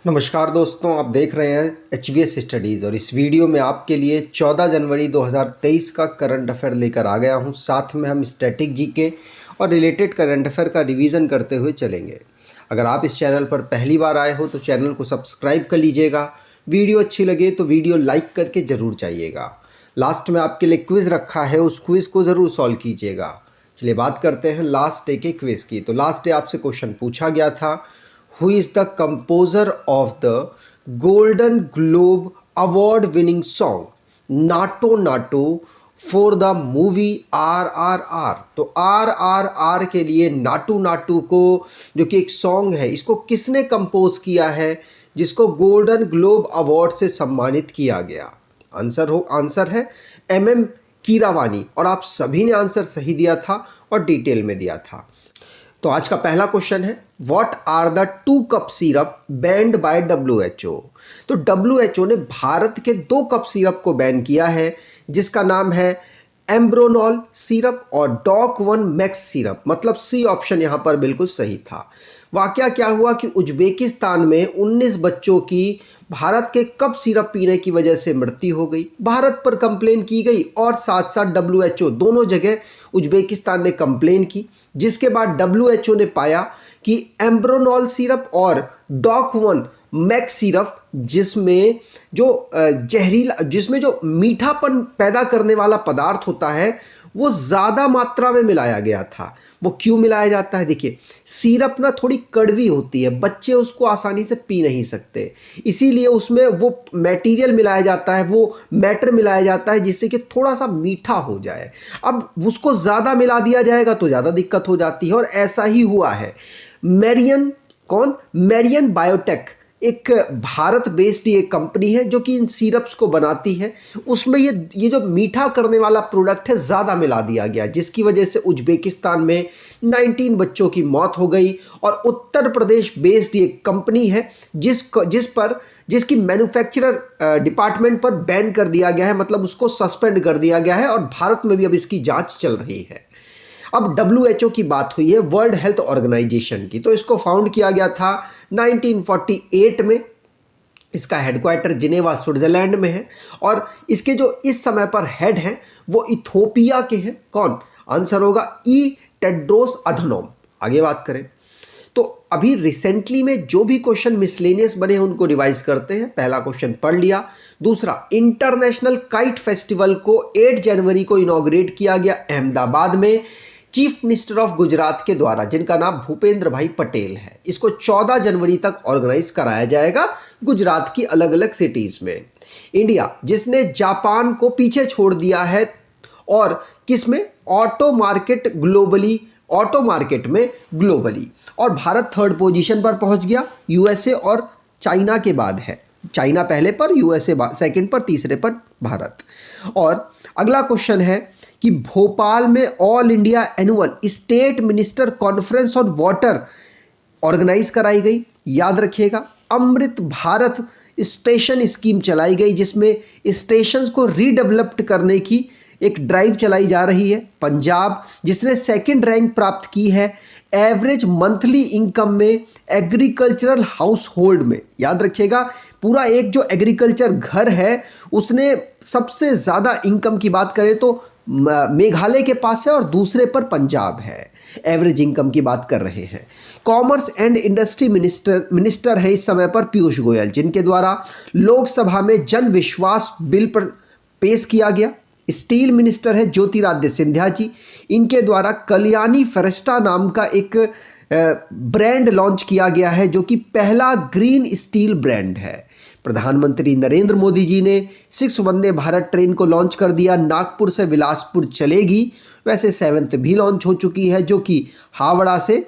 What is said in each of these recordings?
नमस्कार दोस्तों, आप देख रहे हैं HVS स्टडीज़ और इस वीडियो में आपके लिए 14 जनवरी 2023 का करंट अफेयर लेकर आ गया हूं। साथ में हम स्टैटिक जीके और रिलेटेड करंट अफेयर का रिवीजन करते हुए चलेंगे। अगर आप इस चैनल पर पहली बार आए हो तो चैनल को सब्सक्राइब कर लीजिएगा। वीडियो अच्छी लगे तो वीडियो लाइक करके ज़रूर जाइएगा। लास्ट में आपके लिए क्विज़ रखा है, उस क्विज़ को ज़रूर सॉल्व कीजिएगा। चलिए बात करते हैं लास्ट डे के क्विज़ की। तो लास्ट डे आपसे क्वेश्चन पूछा गया था, Who is the composer of the Golden Globe award winning song NATO NATO for the movie RRR। तो RRR के लिए नाटू नाटू को जो कि एक सॉन्ग है, इसको किसने कंपोज किया है जिसको गोल्डन ग्लोब अवार्ड से सम्मानित किया गया? आंसर है MM कीरावानी। और आप सभी ने आंसर सही दिया था और डिटेल में दिया था। तो आज का पहला क्वेश्चन है, what are the 2 cough syrup banned by WHO। तो WHO ने भारत के 2 कप सिरप को बैन किया है जिसका नाम है एम्ब्रोनॉल सिरप और डॉक 1 मैक्स सिरप। मतलब सी ऑप्शन यहाँ पर बिल्कुल सही था। वाकया क्या हुआ कि उज्बेकिस्तान में 19 बच्चों की भारत के कप सिरप पीने की वजह से मृत्यु हो गई। भारत पर कंप्लेन की गई और साथ साथ WHO दोनों जगह उज्बेकिस्तान ने कंप्लेन की, जिसके बाद WHO ने पाया कि एम्ब्रोनॉल सिरप और डॉक 1 मैक्स सिरप जिसमें जो मीठापन पैदा करने वाला पदार्थ होता है वो ज़्यादा मात्रा में मिलाया गया था। वो क्यों मिलाया जाता है? देखिए, सिरप ना थोड़ी कड़वी होती है, बच्चे उसको आसानी से पी नहीं सकते, इसीलिए उसमें वो मटेरियल मिलाया जाता है, वो मैटर मिलाया जाता है जिससे कि थोड़ा सा मीठा हो जाए। अब उसको ज़्यादा मिला दिया जाएगा तो ज़्यादा दिक्कत हो जाती है और ऐसा ही हुआ है। मैरियन बायोटेक एक भारत बेस्ड ये कंपनी है जो कि इन सिरप्स को बनाती है। उसमें ये जो मीठा करने वाला प्रोडक्ट है ज़्यादा मिला दिया गया, जिसकी वजह से उज्बेकिस्तान में 19 बच्चों की मौत हो गई। और उत्तर प्रदेश बेस्ड ये कंपनी है जिसकी मैन्युफैक्चरर डिपार्टमेंट पर बैन कर दिया गया है, मतलब उसको सस्पेंड कर दिया गया है और भारत में भी अब इसकी जाँच चल रही है। अब WHO की बात हुई है, वर्ल्ड हेल्थ ऑर्गेनाइजेशन की। तो इसको फाउंड किया गया था 1948 में। इसका हेडक्वार्टर जिनेवा स्विट्जरलैंड में है और इसके जो इस समय पर हेड हैं वो इथोपिया के हैं। कौन? आंसर होगा टेड्रोस अधनोम। आगे बात करें तो अभी रिसेंटली में जो भी क्वेश्चन मिसलेनियस बने हैं उनको रिवाइज करते हैं। पहला क्वेश्चन पढ़ लिया। दूसरा, इंटरनेशनल काइट फेस्टिवल को 8 जनवरी को इनॉग्रेट किया गया अहमदाबाद में चीफ मिनिस्टर ऑफ गुजरात के द्वारा, जिनका नाम भूपेंद्र भाई पटेल है। इसको 14 जनवरी तक ऑर्गेनाइज कराया जाएगा गुजरात की अलग अलग सिटीज में। इंडिया जिसने जापान को पीछे छोड़ दिया है और किसमें? ऑटो मार्केट में ग्लोबली। और भारत 3rd पोजीशन पर पहुंच गया, USA और चाइना के बाद है। चाइना पहले पर, USA सेकंड पर, तीसरे पर भारत। और अगला क्वेश्चन है कि भोपाल में all India annual state minister conference on water organise कराई गई। याद रखिएगा, अमृत भारत स्टेशन स्कीम चलाई गई जिसमें स्टेशंस को रीडेवलप्ड करने की एक ड्राइव चलाई जा रही है। पंजाब जिसने 2nd रैंक प्राप्त की है एवरेज मंथली इनकम में एग्रीकल्चरल हाउस होल्ड में। याद रखिएगा, पूरा एक जो एग्रीकल्चर घर है उसने सबसे ज़्यादा इनकम की बात करें तो मेघालय के पास है और दूसरे पर पंजाब है। एवरेज इनकम की बात कर रहे हैं। कॉमर्स एंड इंडस्ट्री मिनिस्टर है इस समय पर पीयूष गोयल, जिनके द्वारा लोकसभा में जन विश्वास बिल पर पेश किया गया। स्टील मिनिस्टर है ज्योतिरादित्य सिंधिया जी, इनके द्वारा कल्याणी फेरेस्टा नाम का एक ब्रांड लॉन्च किया गया है जो कि पहला ग्रीन स्टील ब्रांड है। प्रधानमंत्री नरेंद्र मोदी जी ने 6 वंदे भारत ट्रेन को लॉन्च कर दिया, नागपुर से बिलासपुर चलेगी। वैसे 7th भी लॉन्च हो चुकी है जो कि हावड़ा से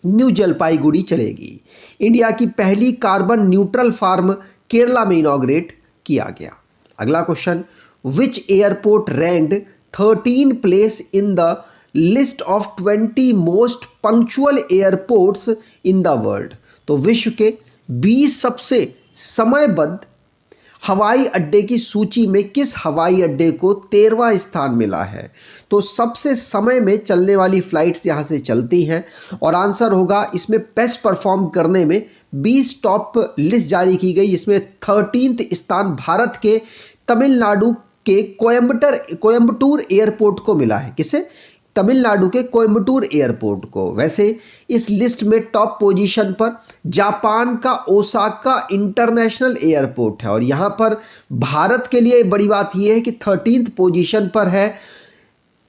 न्यू जलपाईगुड़ी चलेगी। इंडिया की पहली कार्बन न्यूट्रल फार्म केरला में इनॉग्रेट किया गया। अगला question, which airport ranked 13 place in the list of 20 most punctual airports in the world. तो विश्व के 20 सबसे समयबद्ध हवाई अड्डे की सूची में किस हवाई अड्डे को 13वां स्थान मिला है? तो सबसे समय में चलने वाली फ्लाइट्स यहाँ से चलती हैं और आंसर होगा इसमें बेस्ट परफॉर्म करने में 20 टॉप लिस्ट जारी की गई, जिसमें 13th स्थान भारत के तमिलनाडु के कोयम्बटूर एयरपोर्ट को मिला है। किसे? तमिलनाडु के कोयम्बटूर एयरपोर्ट को। वैसे इस लिस्ट में टॉप पोजीशन पर जापान का ओसाका इंटरनेशनल एयरपोर्ट है और यहाँ पर भारत के लिए बड़ी बात यह है कि 13th पोजीशन पर है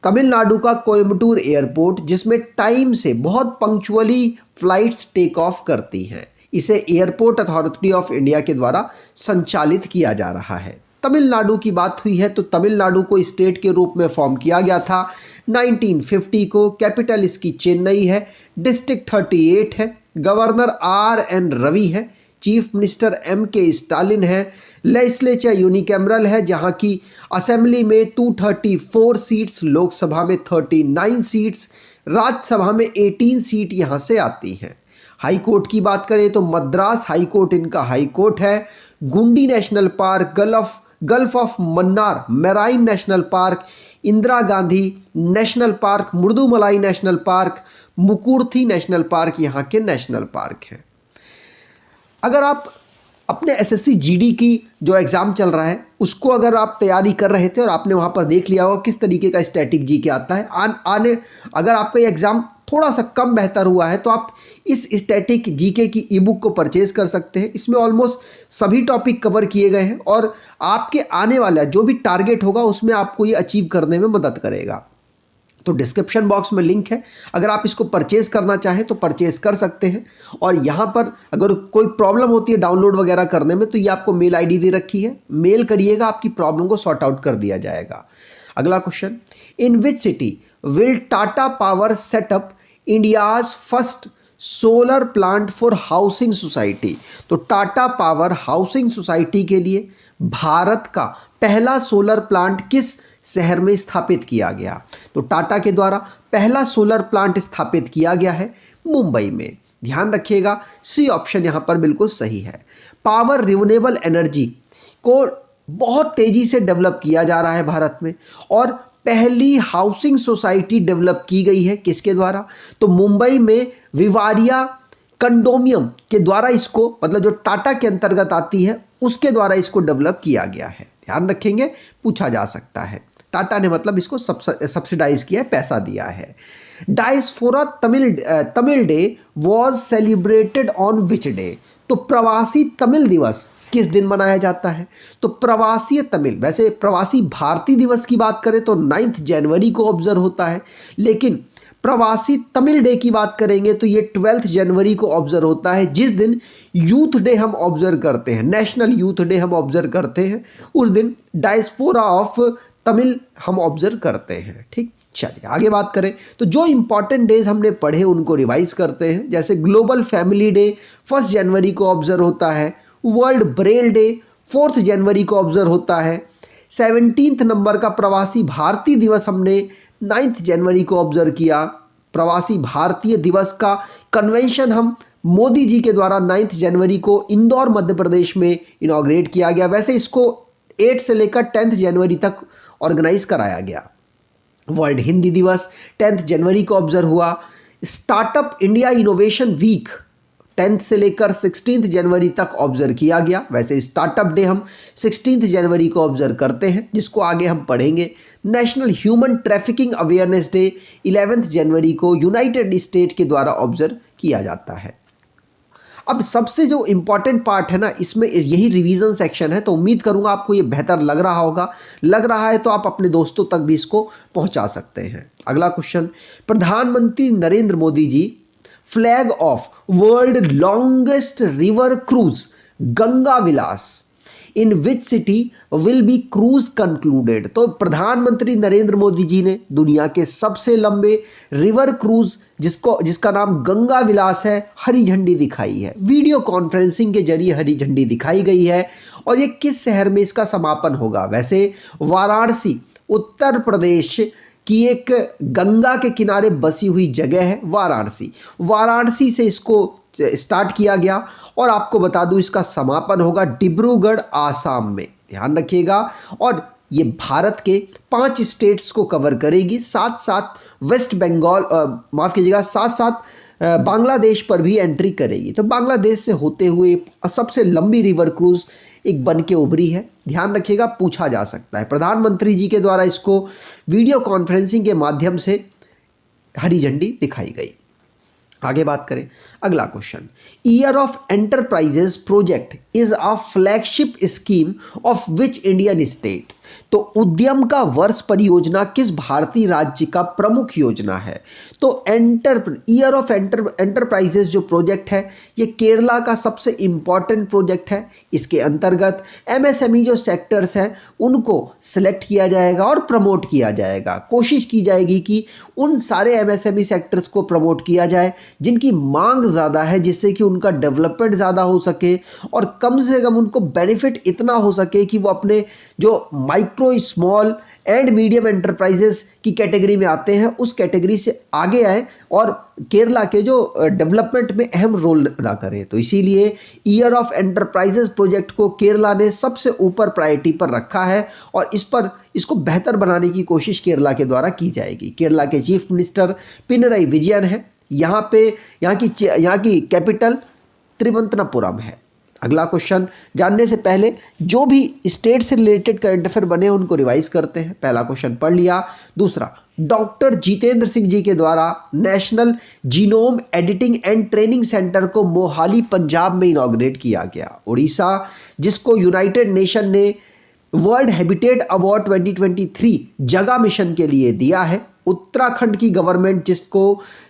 तमिलनाडु का कोयम्बटूर एयरपोर्ट, जिसमें टाइम से बहुत पंक्चुअली फ्लाइट्स टेक ऑफ करती हैं। इसे एयरपोर्ट अथॉरिटी ऑफ इंडिया के द्वारा संचालित किया जा रहा है। तमिलनाडु की बात हुई है तो तमिलनाडु को स्टेट के रूप में फॉर्म किया गया था 1950 को। कैपिटल इसकी चेन्नई है। डिस्ट्रिक्ट 38 है। गवर्नर RN रवि है। चीफ मिनिस्टर MK स्टालिन है। लेजिस्लेचर यूनिकैमरल है, जहां की असेंबली में 234 सीट्स, लोकसभा में 39 सीट्स, राज्यसभा में 18 सीट यहां से आती हैं। हाई कोर्ट की बात करें तो मद्रास हाई कोर्ट इनका हाई कोर्ट है। Guindy national park, gulf of Mannar marine national park, Indira Gandhi national park, Mudumalai national park, Mukurthi national park यहाँ के नेशनल पार्क हैं। अगर आप अपने SSC GD की जो एग्ज़ाम चल रहा है उसको अगर आप तैयारी कर रहे थे और आपने वहाँ पर देख लिया होगा किस तरीके का स्टैटिक GK आता है, अगर आपका ये एग्ज़ाम थोड़ा सा कम बेहतर हुआ है तो आप इस स्टैटिक GK की ई-बुक को परचेज़ कर सकते हैं। इसमें ऑलमोस्ट सभी टॉपिक कवर किए गए हैं और आपके आने वाला जो भी टारगेट होगा उसमें आपको ये अचीव करने में मदद करेगा। तो डिस्क्रिप्शन बॉक्स में लिंक है, अगर आप इसको परचेज़ करना चाहें तो परचेज़ कर सकते हैं। और यहाँ पर अगर कोई प्रॉब्लम होती है डाउनलोड वगैरह करने में तो ये आपको मेल ID दे रखी है, मेल करिएगा, आपकी प्रॉब्लम को सॉर्ट आउट कर दिया जाएगा। अगला question, in which city will Tata power setup India's first solar plant for housing society? तो टाटा पावर हाउसिंग सोसाइटी के लिए भारत का पहला सोलर प्लांट किस शहर में स्थापित किया गया? तो टाटा के द्वारा पहला सोलर प्लांट स्थापित किया गया है मुंबई में। ध्यान रखिएगा, C ऑप्शन यहाँ पर बिल्कुल सही है। पावर रिन्यूएबल एनर्जी को बहुत तेजी से डेवलप किया जा रहा है भारत में और पहली हाउसिंग सोसाइटी डेवलप की गई है किसके द्वारा? तो मुंबई में विवारिया कंडोमियम के द्वारा इसको, मतलब जो टाटा के अंतर्गत आती है उसके द्वारा इसको डेवलप किया गया है। ध्यान रखेंगे, पूछा जा सकता है। टाटा ने मतलब इसको सब्सिडाइज किया है, पैसा दिया है। Diaspora Tamil day was celebrated on which day? तो प्रवासी तमिल दिवस किस दिन मनाया जाता है? तो प्रवासी तमिल, वैसे प्रवासी भारतीय दिवस की बात करें तो 9 जनवरी को ऑब्जर्व होता है, लेकिन प्रवासी तमिल डे की बात करेंगे तो ये 12 जनवरी को ऑब्जर्व होता है, जिस दिन यूथ डे हम ऑब्जर्व करते हैं, नेशनल यूथ डे हम ऑब्जर्व करते हैं, उस दिन डायस्पोरा ऑफ तमिल हम ऑब्जर्व करते हैं। ठीक, चलिए आगे बात करें तो जो इंपॉर्टेंट डेज हमने पढ़े उनको रिवाइज करते हैं। जैसे ग्लोबल फैमिली डे 1 जनवरी को ऑब्जर्व होता है। वर्ल्ड ब्रेल डे 4 जनवरी को ऑब्जर्व होता है। 17 नंबर का प्रवासी भारतीय दिवस हमने 9 जनवरी को ऑब्जर्व किया। प्रवासी भारतीय दिवस का कन्वेंशन हम मोदी जी के द्वारा 9 जनवरी को इंदौर मध्य प्रदेश में इनॉग्रेट किया गया। वैसे इसको 8 से लेकर 10 जनवरी तक ऑर्गेनाइज कराया गया। वर्ल्ड हिंदी दिवस 10 जनवरी को ऑब्जर्व हुआ। स्टार्टअप इंडिया इनोवेशन वीक 10 से लेकर 16 जनवरी तक ऑब्जर्व किया गया। वैसे स्टार्टअप डे हम 16 जनवरी को ऑब्जर्व करते हैं, जिसको आगे हम पढ़ेंगे। National human trafficking awareness day 11 जनवरी को यूनाइटेड स्टेट के द्वारा ऑब्जर्व किया जाता है। अब सबसे जो इम्पॉर्टेंट पार्ट है ना, इसमें यही रिवीजन सेक्शन है, तो उम्मीद करूंगा आपको ये बेहतर लग रहा होगा। लग रहा है तो आप अपने दोस्तों तक भी इसको पहुंचा सकते हैं। अगला क्वेश्चन, प्रधानमंत्री Narendra Modi ji flag off world longest river cruise Ganga Vilas in which city will be cruise concluded? तो प्रधानमंत्री नरेंद्र मोदी जी ने दुनिया के सबसे लंबे रिवर क्रूज जिसका नाम गंगा विलास है, हरी झंडी दिखाई है। वीडियो कॉन्फ्रेंसिंग के जरिए हरी झंडी दिखाई गई है। और ये किस शहर में इसका समापन होगा? वैसे वाराणसी उत्तर प्रदेश की एक गंगा के किनारे बसी हुई जगह है वाराणसी। वाराणसी से इसको स्टार्ट किया गया और आपको बता दूं इसका समापन होगा डिब्रूगढ़ आसाम में, ध्यान रखिएगा। और ये भारत के 5 स्टेट्स को कवर करेगी, साथ साथ वेस्ट बंगाल माफ़ कीजिएगा, साथ साथ बांग्लादेश पर भी एंट्री करेगी। तो बांग्लादेश से होते हुए सबसे लंबी रिवर क्रूज एक बन के उभरी है, ध्यान रखिएगा, पूछा जा सकता है। प्रधानमंत्री जी के द्वारा इसको वीडियो कॉन्फ्रेंसिंग के माध्यम से हरी झंडी दिखाई गई। आगे बात करें, अगला question, year of enterprises project is a flagship scheme of which Indian state. तो उद्यम का वर्ष परियोजना किस भारतीय राज्य का प्रमुख योजना है? तो ईयर ऑफ एंटरप्राइजेस जो प्रोजेक्ट है ये केरला का सबसे इंपॉर्टेंट प्रोजेक्ट है। इसके अंतर्गत एमएसएमई जो सेक्टर्स हैं उनको सिलेक्ट किया जाएगा और प्रमोट किया जाएगा। कोशिश की जाएगी कि उन सारे एमएसएमई सेक्टर्स को प्रमोट किया जाए जिनकी मांग ज़्यादा है, जिससे कि उनका डेवलपमेंट ज़्यादा हो सके और कम से कम उनको बेनिफिट इतना हो सके कि वो अपने जो micro small and medium enterprises की कैटेगरी में आते हैं उस कैटेगरी से आगे आए और केरला के जो डेवलपमेंट में अहम रोल अदा करें। तो इसीलिए ईयर ऑफ एंटरप्राइजेस प्रोजेक्ट को केरला ने सबसे ऊपर प्रायोरिटी पर रखा है और इसको बेहतर बनाने की कोशिश केरला के द्वारा की जाएगी। केरला के चीफ मिनिस्टर पिनरई विजयन है, यहाँ की कैपिटल त्रिवंतपुरम है। अगला क्वेश्चन जानने से पहले जो भी स्टेट से रिलेटेड करंट अफेयर बने हैं उनको रिवाइज करते हैं। पहला क्वेश्चन पढ़ लिया। दूसरा, डॉक्टर जितेंद्र सिंह जी के द्वारा national genome editing and training centre को मोहाली पंजाब में इनॉग्रेट किया गया। उड़ीसा, जिसको यूनाइटेड नेशन ने वर्ल्ड हैबिटेट अवार्ड 2023 जगह मिशन के लिए दिया है। उत्तराखंड की गवर्नमेंट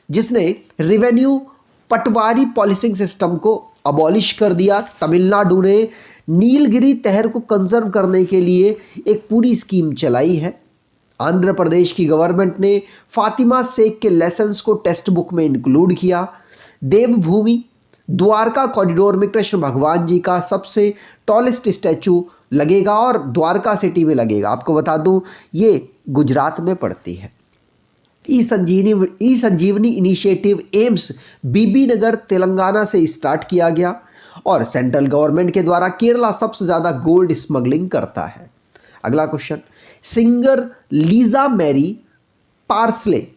जिसने रेवेन्यू पटवारी पॉलिसिंग सिस्टम को अबॉलिश कर दिया। तमिलनाडु ने नीलगिरी तहर को कंजर्व करने के लिए एक पूरी स्कीम चलाई है। आंध्र प्रदेश की गवर्नमेंट ने फातिमा शेख के लेसन्स को टेक्स्ट बुक में इंक्लूड किया। देवभूमि द्वारका कॉरिडोर में कृष्ण भगवान जी का सबसे टॉलेस्ट स्टैचू लगेगा और द्वारका सिटी में लगेगा। आपको बता दूं ये गुजरात में पड़ती है। ई संजीवनी इनिशिएटिव एम्स बीबी नगर तेलंगाना से स्टार्ट किया गया और सेंट्रल गवर्नमेंट के द्वारा केरला सबसे ज़्यादा गोल्ड स्मगलिंग करता है। अगला question, singer Lisa Marie Presley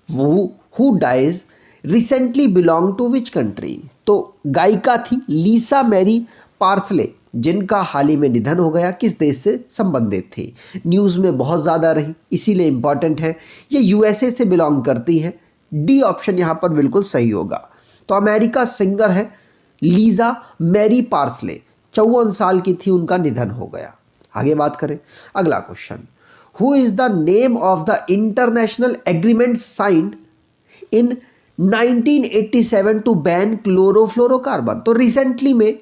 who dies recently belong to which country. तो गायिका थी लीसा मैरी पार्सले जिनका हाल ही में निधन हो गया, किस देश से संबंधित थी? न्यूज़ में बहुत ज़्यादा रही इसीलिए इंपॉर्टेंट है। ये यूएसए से बिलोंग करती है। डी ऑप्शन यहाँ पर बिल्कुल सही होगा। तो अमेरिका सिंगर है लीजा मैरी पार्सले, 54 साल की थी, उनका निधन हो गया। आगे बात करें, अगला question, who is the name of the international agreement signed in 1987 to ban chlorofluorocarbon. तो रिसेंटली में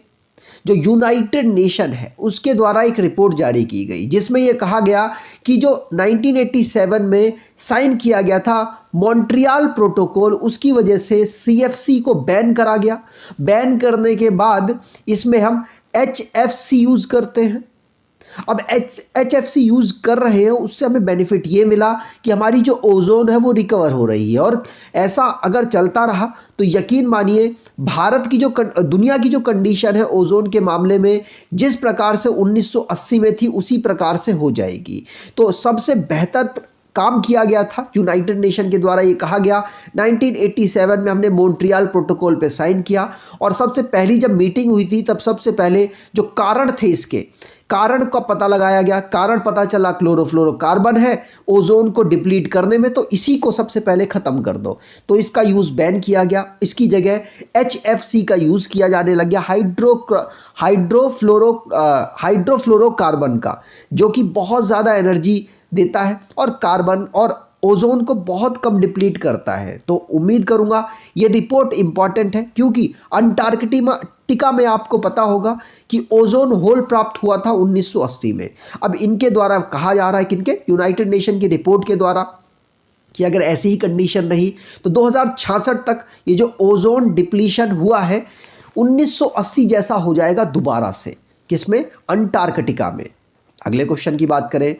जो यूनाइटेड नेशन है उसके द्वारा एक रिपोर्ट जारी की गई जिसमें यह कहा गया कि जो 1987 में साइन किया गया था मॉन्ट्रियल प्रोटोकॉल, उसकी वजह से सीएफसी को बैन करा गया। बैन करने के बाद इसमें हम एचएफसी यूज़ करते हैं। अब एचएफसी यूज़ कर रहे हैं, उससे हमें बेनिफिट ये मिला कि हमारी जो ओजोन है वो रिकवर हो रही है और ऐसा अगर चलता रहा तो यकीन मानिए भारत की जो दुनिया की जो कंडीशन है ओजोन के मामले में जिस प्रकार से 1980 में थी उसी प्रकार से हो जाएगी। तो सबसे बेहतर काम किया गया था यूनाइटेड नेशन के द्वारा। ये कहा गया 1987 में हमने मॉन्ट्रियल प्रोटोकॉल पे साइन किया और सबसे पहली जब मीटिंग हुई थी तब सबसे पहले जो कारण थे इसके कारण का पता लगाया गया। कारण पता चला क्लोरोफ्लोरोकार्बन है ओजोन को डिप्लीट करने में, तो इसी को सबसे पहले ख़त्म कर दो। तो इसका यूज़ बैन किया गया, इसकी जगह एचएफसी का यूज़ किया जाने लग गया, हाइड्रोफ्लोरोकार्बन का, जो कि बहुत ज़्यादा एनर्जी देता है और कार्बन और ओजोन को बहुत कम डिप्लीट करता है। तो उम्मीद करूंगा ये रिपोर्ट इंपॉर्टेंट है क्योंकि अंटार्कटिका में आपको पता होगा कि ओजोन होल प्राप्त हुआ था 1980 में। अब इनके द्वारा कहा जा रहा है, किनके, यूनाइटेड नेशन की रिपोर्ट के द्वारा, कि अगर ऐसी ही कंडीशन रही तो 2066 तक ये जो ओजोन डिप्लीशन हुआ है 1980 जैसा हो जाएगा दोबारा से। किसमें? अंटार्कटिका में। अगले क्वेश्चन की बात करें,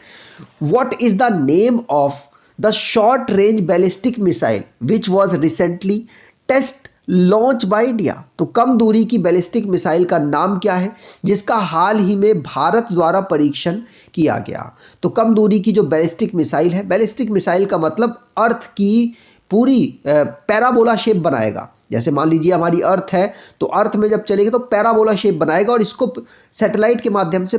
what is the name of the short range ballistic missile which was recently test launch by India. तो कम दूरी की बैलिस्टिक मिसाइल का नाम क्या है जिसका हाल ही में भारत द्वारा परीक्षण किया गया? तो कम दूरी की जो बैलिस्टिक मिसाइल है, बैलिस्टिक मिसाइल का मतलब अर्थ की पूरी पैराबोला शेप बनाएगा। जैसे मान लीजिए हमारी अर्थ है, तो अर्थ में जब चलेगी तो पैराबोला शेप बनाएगा और इसको सैटेलाइट के माध्यम से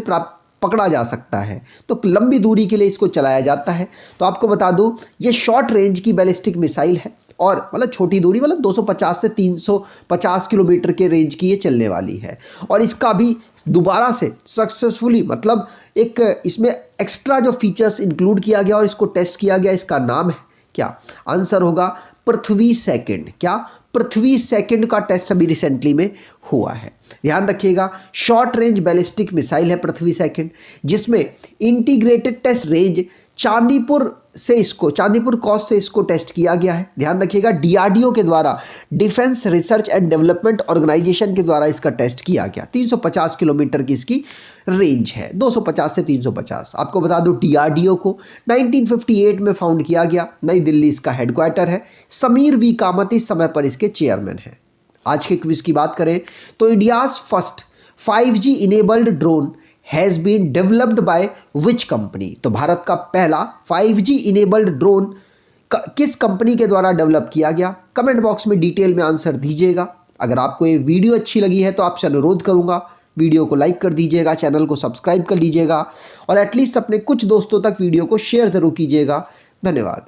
पकड़ा जा सकता है। तो लंबी दूरी के लिए इसको चलाया जाता है। तो आपको बता दूं, ये शॉर्ट रेंज की बैलिस्टिक मिसाइल है और मतलब छोटी दूरी, मतलब 250 से 350 किलोमीटर के रेंज की ये चलने वाली है। और इसका भी दोबारा से सक्सेसफुली, मतलब एक इसमें एक्स्ट्रा जो फीचर्स इंक्लूड किया गया और इसको टेस्ट किया गया, इसका नाम है क्या? आंसर होगा पृथ्वी सेकंड। क्या? पृथ्वी सेकंड का टेस्ट अभी रिसेंटली में हुआ है। ध्यान रखिएगा, शॉर्ट रेंज बैलिस्टिक मिसाइल है पृथ्वी सेकंड, जिसमें integrated test range Chandipur coast से इसको टेस्ट किया गया है। ध्यान रखिएगा, डीआरडीओ के द्वारा, defence research and development organisation के द्वारा इसका टेस्ट किया गया। 350 किलोमीटर की इसकी रेंज है, 250 से 350। आपको बता दूं, डीआरडीओ को 1958 में फाउंड किया गया, नई दिल्ली इसका हेडक्वार्टर है। समीर वी कामत इस समय पर इसके चेयरमैन हैं। आज के क्विज की बात करें तो India's first 5G enabled drone has been developed by which company? तो भारत का पहला 5G इनेबल्ड ड्रोन किस कंपनी के द्वारा डेवलप किया गया? कमेंट बॉक्स में डिटेल में आंसर दीजिएगा। अगर आपको ये वीडियो अच्छी लगी है तो आपसे अनुरोध करूंगा, वीडियो को लाइक कर दीजिएगा, चैनल को सब्सक्राइब कर लीजिएगा और एटलीस्ट अपने कुछ दोस्तों तक वीडियो को शेयर ज़रूर कीजिएगा। धन्यवाद।